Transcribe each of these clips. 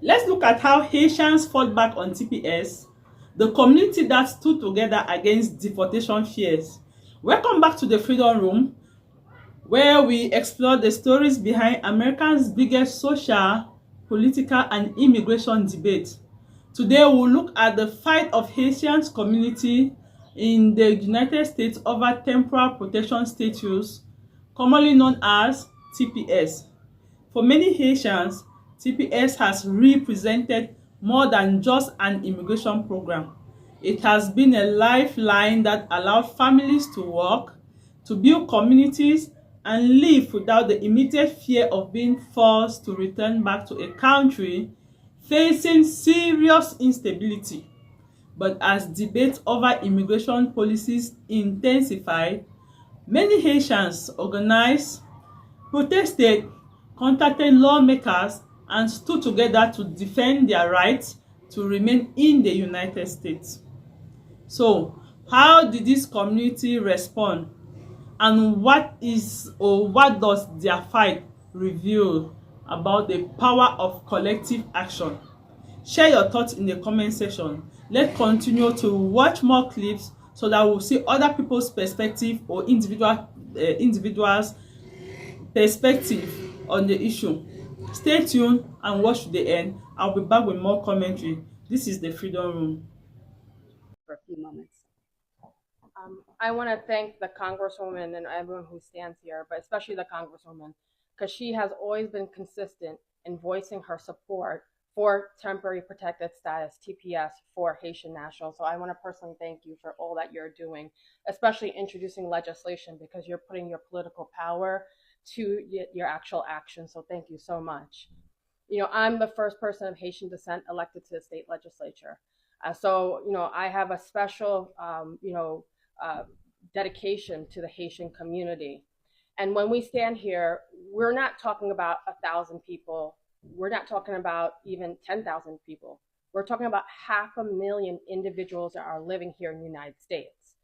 Let's look at how Haitians fought back on TPS, the community that stood together against deportation fears. Welcome back to the Freedom Room, where we explore the stories behind America's biggest social, political, and immigration debate. Today, we'll look at the fight of Haitians community in the United States over temporary protection status, commonly known as TPS. For many Haitians, TPS has represented more than just an immigration program. It has been a lifeline that allowed families to work, to build communities, and live without the immediate fear of being forced to return back to a country facing serious instability. But as debate over immigration policies intensified, many Haitians organized, protested, contacted lawmakers, and stood together to defend their rights to remain in the United States. So, how did this community respond? And what does their fight reveal about the power of collective action? Share your thoughts in the comment section. Let's continue to watch more clips so that we'll see other people's perspective or individuals' perspective on the issue. Stay tuned and watch to the end. I'll be back with more commentary. This is the Freedom Room. For a few moments. I want to thank the Congresswoman and everyone who stands here, but especially the Congresswoman, because she has always been consistent in voicing her support for temporary protected status, TPS, for Haitian nationals. So I want to personally thank you for all that you're doing, especially introducing legislation, because you're putting your political power to your actual action. So thank you so much. You know, I'm the first person of Haitian descent elected to the state legislature. So, you know, I have a special, dedication to the Haitian community. And when we stand here, we're not talking about 1,000 people. We're not talking about even 10,000 people. We're talking about 500,000 individuals that are living here in the United States.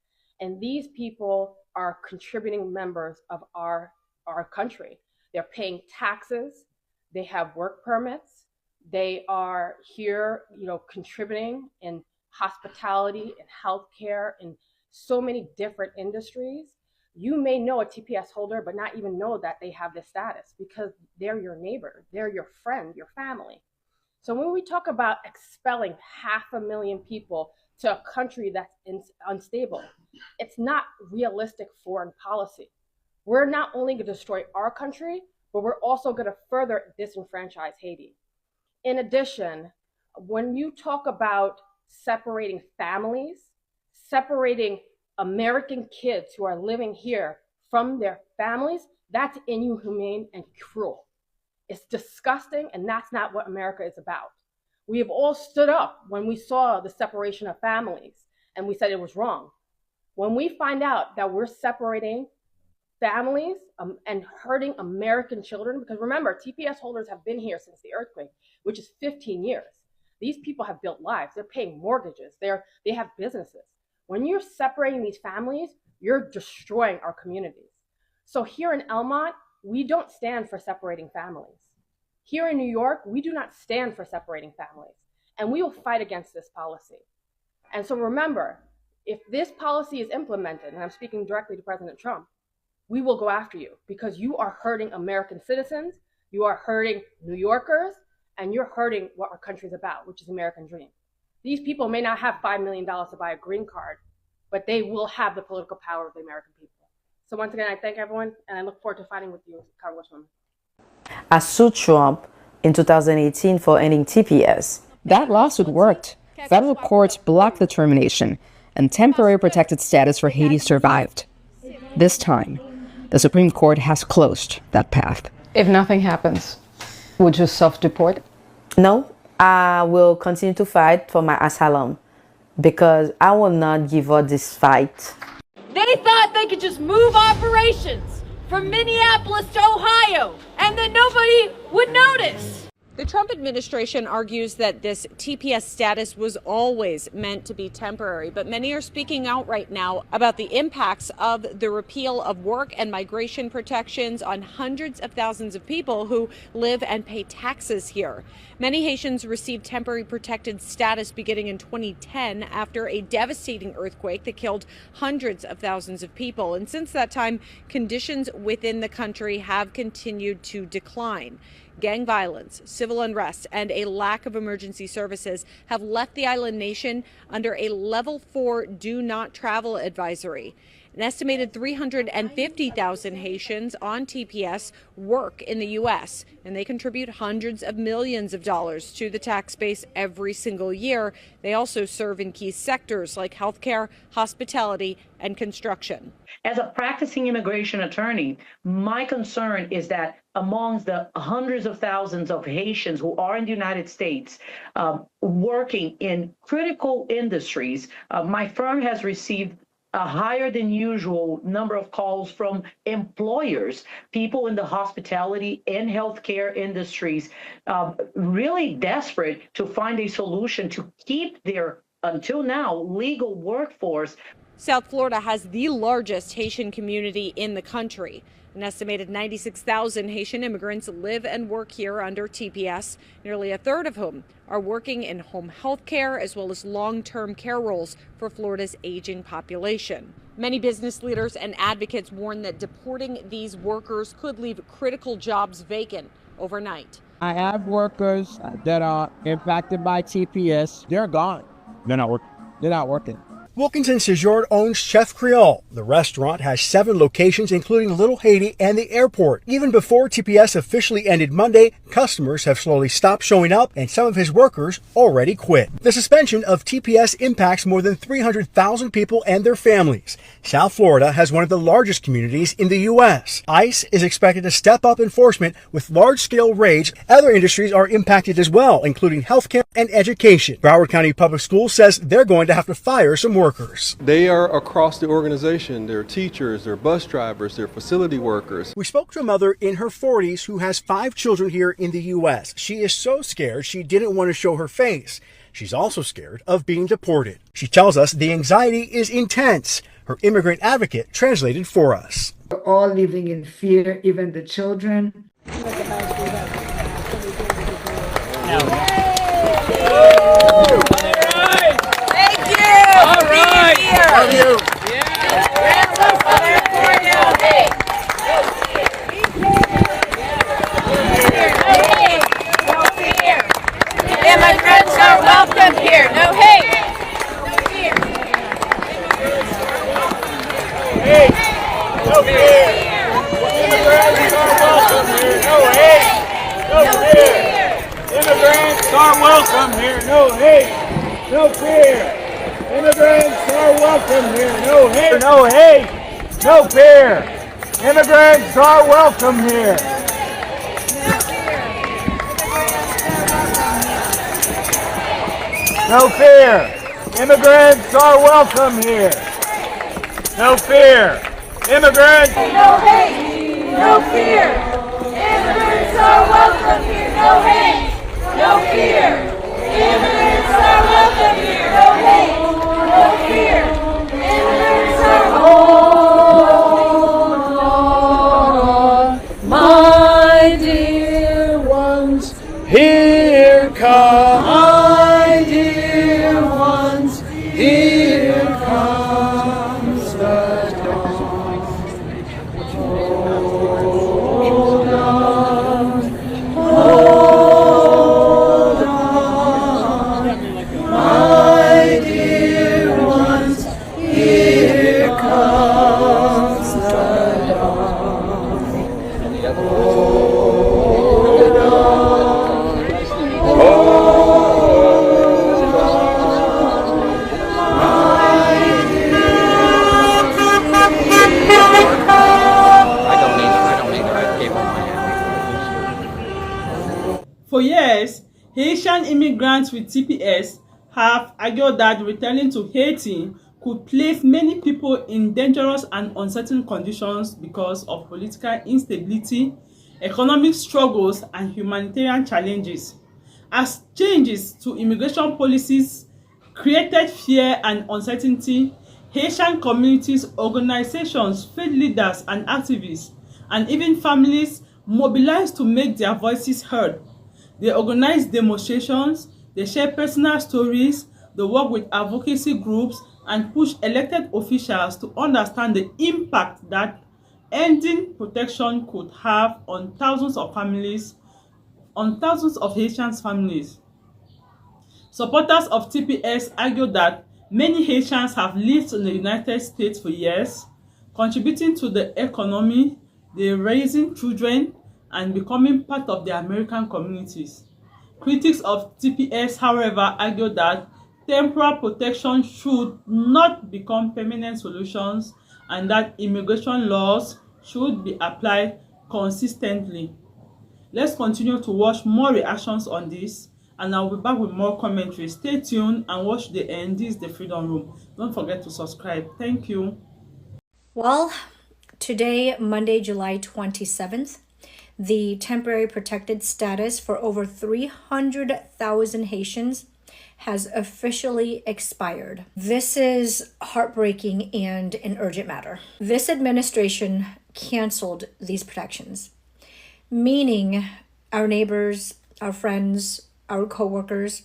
And these people are contributing members of our country. They're paying taxes. They have work permits. They are here, you know, contributing in hospitality and healthcare and so many different industries. You may know a TPS holder, but not even know that they have this status because they're your neighbor, they're your friend, your family. So when we talk about expelling 500,000 people to a country that's unstable, it's not realistic foreign policy. We're not only going to destroy our country, but we're also going to further disenfranchise Haiti. In addition, when you talk about separating families, separating American kids who are living here from their families, that's inhumane and cruel. It's disgusting, and that's not what America is about. We have all stood up when we saw the separation of families, and we said it was wrong. When we find out that we're separating families and hurting American children, because remember, TPS holders have been here since the earthquake, which is 15 years. These people have built lives. They're paying mortgages. They have businesses. When you're separating these families, you're destroying our communities. So here in Elmont, we don't stand for separating families. Here in New York, we do not stand for separating families, and we will fight against this policy. And so remember, if this policy is implemented, and I'm speaking directly to President Trump, we will go after you because you are hurting American citizens, you are hurting New Yorkers, and you're hurting what our country's about, which is the American dream. These people may not have $5 million to buy a green card, but they will have the political power of the American people. So once again, I thank everyone, and I look forward to fighting with you, Congresswoman. I sued Trump in 2018 for ending TPS. That lawsuit worked. Federal courts blocked the termination, and temporary protected status for Haiti survived. This time, the Supreme Court has closed that path. If nothing happens, would you self-deport? No, I will continue to fight for my asylum because I will not give up this fight. They thought they could just move operations from Minneapolis to Ohio and that nobody would notice. The Trump administration argues that this TPS status was always meant to be temporary, but many are speaking out right now about the impacts of the repeal of work and migration protections on hundreds of thousands of people who live and pay taxes here. Many Haitians received temporary protected status beginning in 2010 after a devastating earthquake that killed hundreds of thousands of people. And since that time, conditions within the country have continued to decline. Gang violence, civil unrest, and a lack of emergency services have left the island nation under a level 4 do not travel advisory. An estimated 350,000 Haitians on TPS work in the U.S., and they contribute hundreds of millions of dollars to the tax base every single year. They also serve in key sectors like healthcare, hospitality, and construction. As a practicing immigration attorney, my concern is that amongst the hundreds of thousands of Haitians who are in the United States working in critical industries, my firm has received a higher than usual number of calls from employers, people in the hospitality and healthcare industries, really desperate to find a solution to keep their, until now, legal workforce. South Florida has the largest Haitian community in the country. An estimated 96,000 Haitian immigrants live and work here under TPS, nearly a third of whom are working in home health care as well as long-term care roles for Florida's aging population. Many business leaders and advocates warn that deporting these workers could leave critical jobs vacant overnight. I have workers that are impacted by TPS. They're gone. They're not working. Wilkinson Séjour owns Chef Creole. The restaurant has 7 locations, including Little Haiti and the airport. Even before TPS officially ended Monday, customers have slowly stopped showing up, and some of his workers already quit. The suspension of TPS impacts more than 300,000 people and their families. South Florida has one of the largest communities in the U.S. ICE is expected to step up enforcement with large-scale raids. Other industries are impacted as well, including healthcare and education. Broward County Public Schools says they're going to have to fire some workers. They are across the organization. They're teachers, they're bus drivers, they're facility workers. We spoke to a mother in her 40s who has 5 children here in the U.S. She is so scared she didn't want to show her face. She's also scared of being deported. She tells us the anxiety is intense. Her immigrant advocate translated for us. We're all living in fear, even the children. Love you. Immigrants are welcome here. No hate. No fear. Immigrants are welcome here. No hate. No fear. Immigrants are welcome here. No hate. No fear. Immigrants are welcome here. No hate. No hate. No fear. Immigrants are welcome here. No fear. Immigrants are welcome here. No fear. Immigrants. No hate. No fear. Immigrants are welcome here. No hate. No fear. Immigrants are welcome here. No hate. No fear. Immigrants are hold on, my dear ones. Here come. My dear ones. Here comes the dawn. Hold on. Hold on. My dear ones. Here comes the dawn. Hold on. Hold on. My For years, Haitian immigrants with TPS have argued that returning to Haiti could place many people in dangerous and uncertain conditions because of political instability, economic struggles, and humanitarian challenges. As changes to immigration policies created fear and uncertainty, Haitian communities, organizations, faith leaders, and activists, and even families mobilized to make their voices heard. They organize demonstrations, they share personal stories, they work with advocacy groups, and push elected officials to understand the impact that ending protection could have on thousands of Haitians' families. Supporters of TPS argue that many Haitians have lived in the United States for years, contributing to the economy, they raising children, and becoming part of the American communities. Critics of TPS, however, argue that temporal protection should not become permanent solutions and that immigration laws should be applied consistently. Let's continue to watch more reactions on this, and I'll be back with more commentary. Stay tuned and watch the end. This is the Freedom Room. Don't forget to subscribe. Thank you. Well, today, Monday, July 27th, the temporary protected status for over 300,000 Haitians has officially expired. This is heartbreaking and an urgent matter. This administration canceled these protections, meaning our neighbors, our friends, our coworkers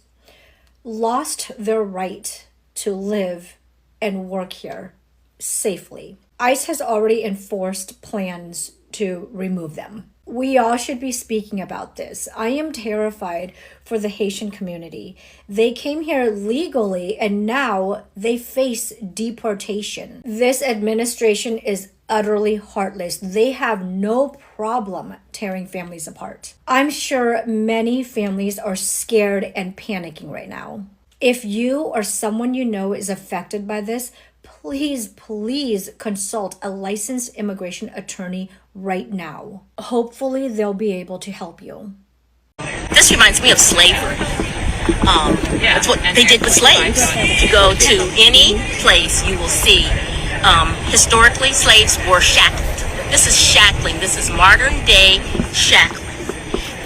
lost their right to live and work here safely. ICE has already enforced plans to remove them. We all should be speaking about this. I am terrified for the Haitian community. They came here legally and now they face deportation. This administration is utterly heartless. They have no problem tearing families apart. I'm sure many families are scared and panicking right now. If you or someone you know is affected by this, please consult a licensed immigration attorney right now. Hopefully they'll be able to help you. This reminds me of slavery. That's what they did with slaves. If you go to any place, you will see historically slaves were shackled. This is shackling. This is modern day shackling.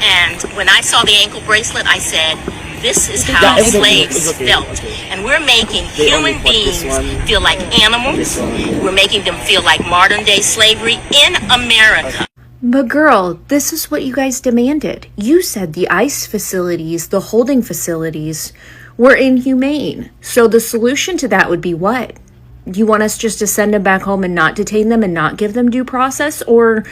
And when I saw the ankle bracelet, I said, this is how slaves felt. And we're making human beings feel like animals. We're making them feel like modern day slavery in America. But girl, this is what you guys demanded. You said the ICE facilities, the holding facilities, were inhumane. So the solution to that would be what? You want us just to send them back home and not detain them and not give them due process? Or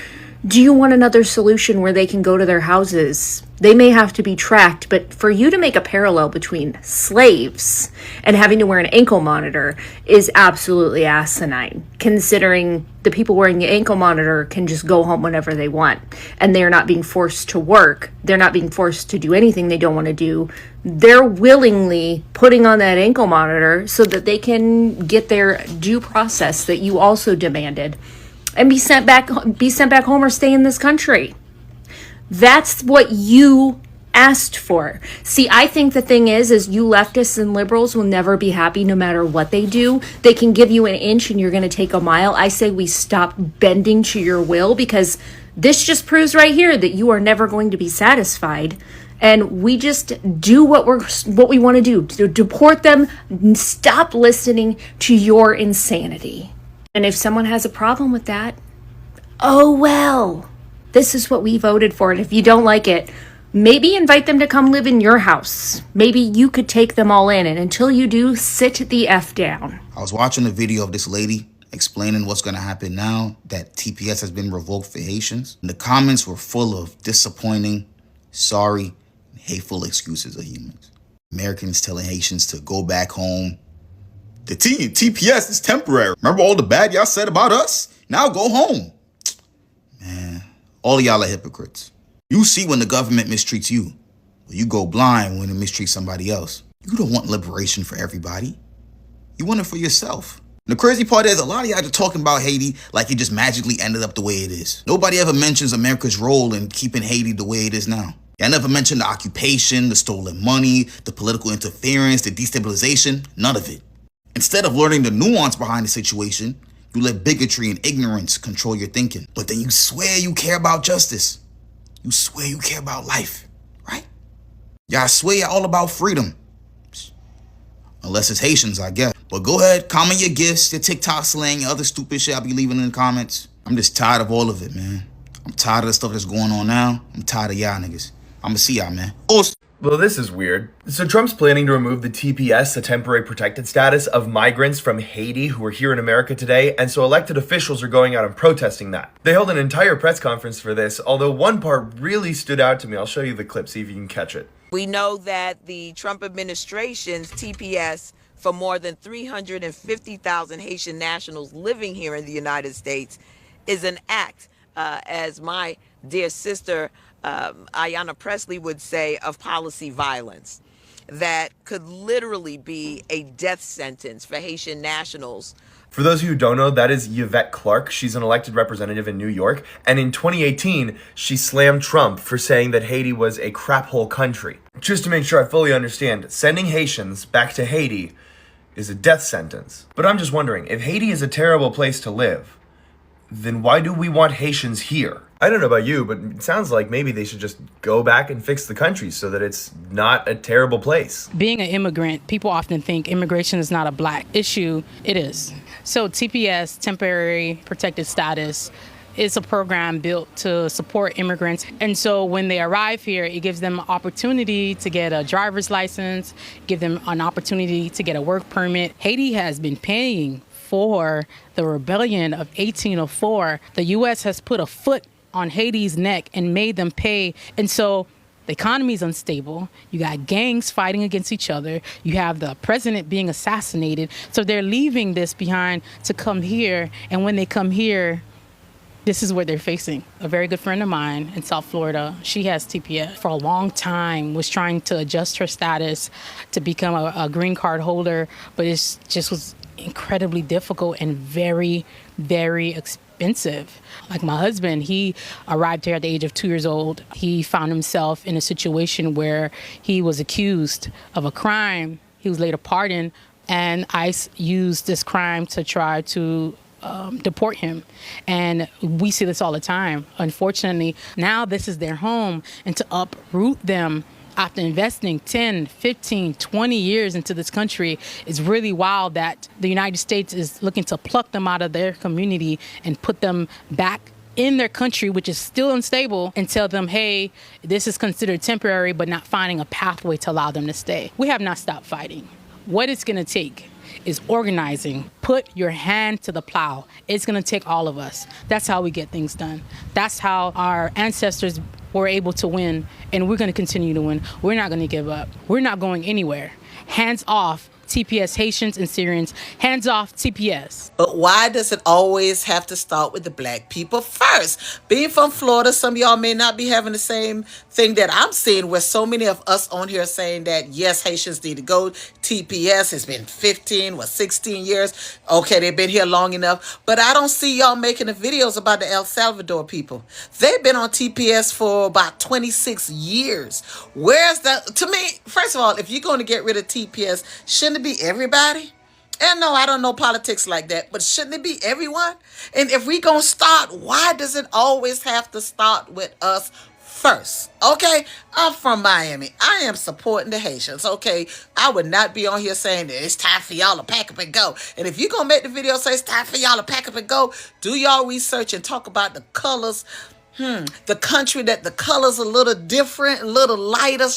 do you want another solution where they can go to their houses? They may have to be tracked, but for you to make a parallel between slaves and having to wear an ankle monitor is absolutely asinine, considering the people wearing the ankle monitor can just go home whenever they want, and they're not being forced to work. They're not being forced to do anything they don't want to do. They're willingly putting on that ankle monitor so that they can get their due process that you also demanded and be sent back home or stay in this country. That's what you asked for. See, I think the thing is you leftists and liberals will never be happy no matter what they do. They can give you an inch and you're going to take a mile. I say we stop bending to your will, because this just proves right here that you are never going to be satisfied. And we just do what we want to do, to deport them. Stop listening to your insanity. And if someone has a problem with that, oh well. This is what we voted for, and if you don't like it, maybe invite them to come live in your house. Maybe you could take them all in, and until you do, sit the F down. I was watching a video of this lady explaining what's going to happen now that TPS has been revoked for Haitians. And the comments were full of disappointing, sorry, and hateful excuses of humans. Americans telling Haitians to go back home. The TPS is temporary. Remember all the bad y'all said about us? Now go home. Man. All of y'all are hypocrites. You see when the government mistreats you, but you go blind when it mistreats somebody else. You don't want liberation for everybody. You want it for yourself. And the crazy part is a lot of y'all are talking about Haiti like it just magically ended up the way it is. Nobody ever mentions America's role in keeping Haiti the way it is now. Y'all never mentioned the occupation, the stolen money, the political interference, the destabilization, none of it. Instead of learning the nuance behind the situation, you let bigotry and ignorance control your thinking. But then you swear you care about justice. You swear you care about life, right? Y'all swear y'all all about freedom. Unless it's Haitians, I guess. But go ahead, comment your gifts, your TikTok slang, your other stupid shit I'll be leaving in the comments. I'm just tired of all of it, man. I'm tired of the stuff that's going on now. I'm tired of y'all niggas. I'ma see y'all, man. Well, this is weird. So Trump's planning to remove the TPS, the temporary protected status, of migrants from Haiti who are here in America today, and so elected officials are going out and protesting that. They held an entire press conference for this, although one part really stood out to me. I'll show you the clip, see if you can catch it. We know that the Trump administration's TPS for more than 350,000 Haitian nationals living here in the United States is an act, as my dear sister Ayanna Pressley would say, of policy violence that could literally be a death sentence for Haitian nationals. For those of you who don't know, that is Yvette Clarke. She's an elected representative in New York. And in 2018, she slammed Trump for saying that Haiti was a crap hole country. Just to make sure I fully understand, sending Haitians back to Haiti is a death sentence. But I'm just wondering, if Haiti is a terrible place to live, then why do we want Haitians here? I don't know about you, but it sounds like maybe they should just go back and fix the country so that it's not a terrible place. Being an immigrant, people often think immigration is not a black issue. It is. So TPS, temporary protected status, is a program built to support immigrants. And so when they arrive here, it gives them an opportunity to get a driver's license, give them an opportunity to get a work permit. Haiti has been paying for the rebellion of 1804. The U.S. has put a foot on Haiti's neck and made them pay. And so the economy is unstable. You got gangs fighting against each other. You have the president being assassinated. So they're leaving this behind to come here. And when they come here, this is what they're facing. A very good friend of mine in South Florida, she has TPS. For a long time, was trying to adjust her status to become a green card holder, but it just was incredibly difficult and very, very expensive. Like my husband, he arrived here at the age of 2 years old. He found himself in a situation where he was accused of a crime. He was later pardoned, and ICE used this crime to try to deport him. And we see this all the time. Unfortunately, now this is their home, and to uproot them after investing 10, 15, 20 years into this country is really wild that the United States is looking to pluck them out of their community and put them back in their country, which is still unstable, and tell them, hey, this is considered temporary, but not finding a pathway to allow them to stay. We have not stopped fighting. What it's going to take is organizing. Put your hand to the plow. It's going to take all of us. That's how we get things done. That's how our ancestors were able to win, and we're going to continue to win. We're not going to give up. We're not going anywhere. Hands off TPS Haitians and Syrians. Hands off TPS. But why does it always have to start with the black people first? Being from Florida, some of y'all may not be having the same thing that I'm seeing, where so many of us on here saying that, yes, Haitians need to go. TPS has been 16 years. Okay, they've been here long enough. But I don't see y'all making the videos about the El Salvador people. They've been on TPS for about 26 years. Where's that? To me, first of all, if you're going to get rid of TPS, shouldn't it be everybody? And no, I don't know politics like that, but shouldn't it be everyone? And if we gonna start, why does it always have to start with us first? Okay, I'm from Miami. I am supporting the Haitians. Okay, I would not be on here saying that it's time for y'all to pack up and go. And if you're gonna make the video say it's time for y'all to pack up and go, do y'all research and talk about the colors. The country that the colors a little different, a little lighter,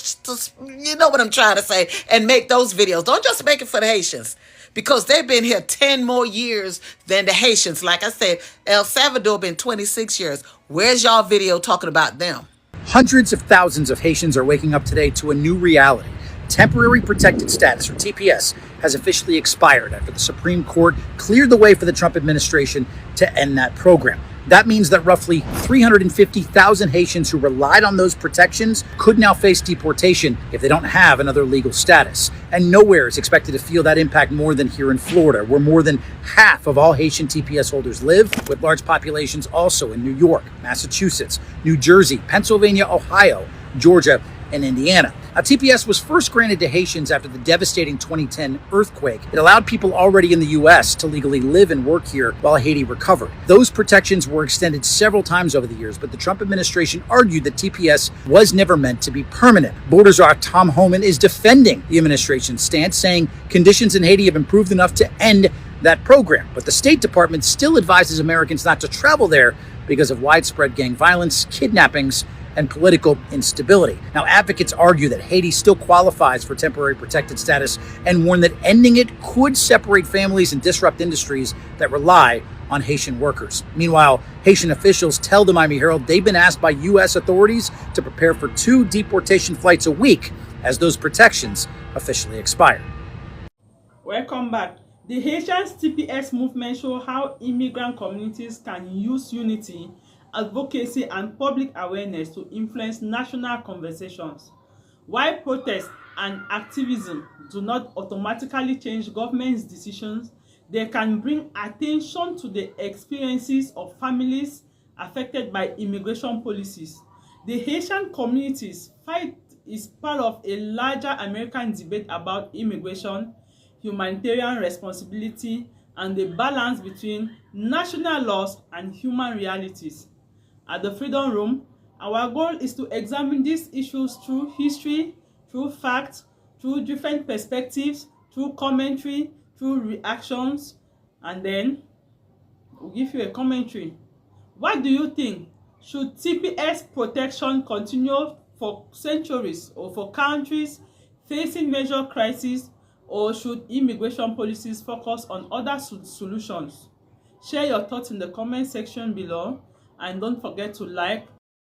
you know what I'm trying to say, and make those videos. Don't just make it for the Haitians, because they've been here 10 more years than the Haitians. Like I said, El Salvador been 26 years. Where's y'all video talking about them? Hundreds of thousands of Haitians are waking up today to a new reality. Temporary protected status, or TPS, has officially expired after the Supreme Court cleared the way for the Trump administration to end that program. That means that roughly 350,000 Haitians who relied on those protections could now face deportation if they don't have another legal status. And nowhere is expected to feel that impact more than here in Florida, where more than half of all Haitian TPS holders live, with large populations also in New York, Massachusetts, New Jersey, Pennsylvania, Ohio, Georgia, and Indiana. Now, TPS was first granted to Haitians after the devastating 2010 earthquake. It allowed people already in the U.S. to legally live and work here while Haiti recovered. Those protections were extended several times over the years, but the Trump administration argued that TPS was never meant to be permanent. Border Czar Tom Homan is defending the administration's stance, saying conditions in Haiti have improved enough to end that program. But the State Department still advises Americans not to travel there because of widespread gang violence, kidnappings, and political instability. Now, advocates argue that Haiti still qualifies for temporary protected status and warn that ending it could separate families and disrupt industries that rely on Haitian workers. Meanwhile, Haitian officials tell the Miami Herald they've been asked by U.S. authorities to prepare for 2 deportation flights a week as those protections officially expire. Welcome back. The Haitians TPS movement show how immigrant communities can use unity, advocacy, and public awareness to influence national conversations. While protests and activism do not automatically change government's decisions, they can bring attention to the experiences of families affected by immigration policies. The Haitian community's fight is part of a larger American debate about immigration, humanitarian responsibility, and the balance between national laws and human realities. At the Freedom Room, our goal is to examine these issues through history, through facts, through different perspectives, through commentary, through reactions, and then we'll give you a commentary. What do you think? Should TPS protection continue for centuries or for countries facing major crises, or should immigration policies focus on other solutions? Share your thoughts in the comment section below, and don't forget to like,